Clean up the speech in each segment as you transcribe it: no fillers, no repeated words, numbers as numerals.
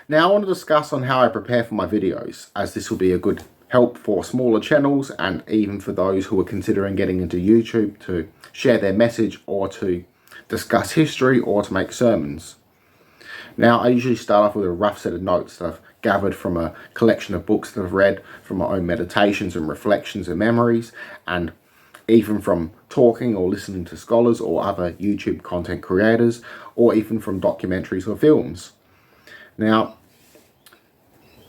Now I want to discuss on how I prepare for my videos, as this will be a good help for smaller channels and even for those who are considering getting into YouTube to share their message or to discuss history or to make sermons. Now I usually start off with a rough set of notes that I've gathered from a collection of books that I've read, from my own meditations and reflections and memories, and even from talking or listening to scholars or other YouTube content creators, or even from documentaries or films. Now,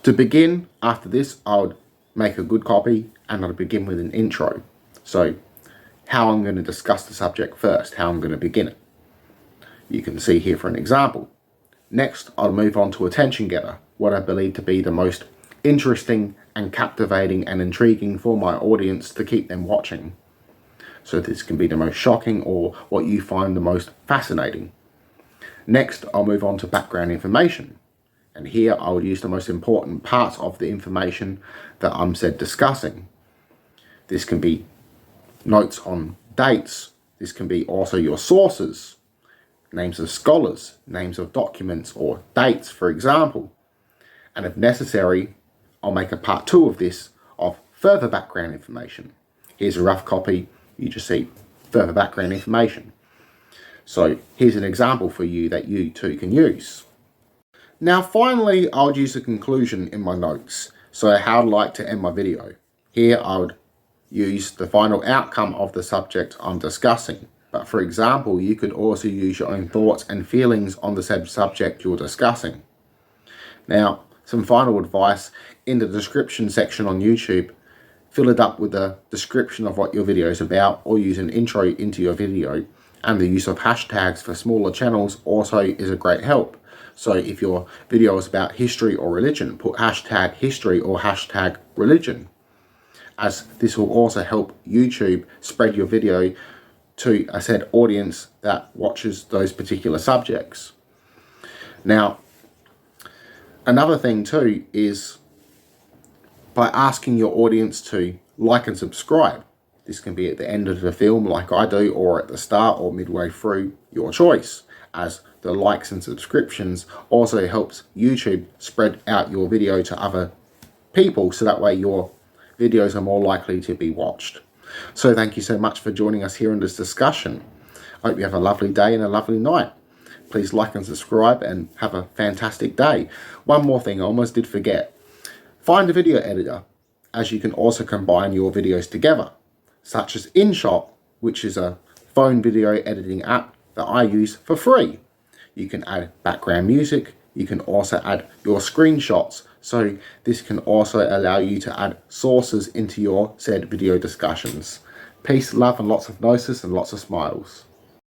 to begin, after this, I would make a good copy and I'd begin with an intro. So, how I'm going to discuss the subject first, how I'm going to begin it. You can see here for an example. Next, I'll move on to attention getter, what I believe to be the most interesting and captivating and intriguing for my audience to keep them watching. So this can be the most shocking or what you find the most fascinating. Next, I'll move on to background information. And here I will use the most important parts of the information that I'm discussing. This can be notes on dates. This can be also your sources, names of scholars, names of documents or dates, for example. And if necessary, I'll make a part 2 of this of further background information. Here's a rough copy. You just see further background information. So here's an example for you that you too can use. Now finally, I would use a conclusion in my notes. So how I'd like to end my video. Here I would use the final outcome of the subject I'm discussing. But for example, you could also use your own thoughts and feelings on the said subject you're discussing. Now, some final advice: in the description section on YouTube, fill it up with the description of what your video is about, or use an intro into your video. And the use of hashtags for smaller channels also is a great help. So if your video is about history or religion, put hashtag history or hashtag religion, as this will also help YouTube spread your video to a said audience that watches those particular subjects. Now, another thing too is by asking your audience to like and subscribe. This can be at the end of the film like I do, or at the start or midway through, your choice, as the likes and subscriptions also helps YouTube spread out your video to other people, so that way your videos are more likely to be watched. So thank you so much for joining us here in this discussion. I hope you have a lovely day and a lovely night. Please like and subscribe and have a fantastic day. One more thing I almost did forget. Find a video editor, as you can also combine your videos together, such as InShot, which is a phone video editing app that I use for free. You can add background music. You can also add your screenshots. So this can also allow you to add sources into your said video discussions. Peace, love, and lots of gnosis and lots of smiles.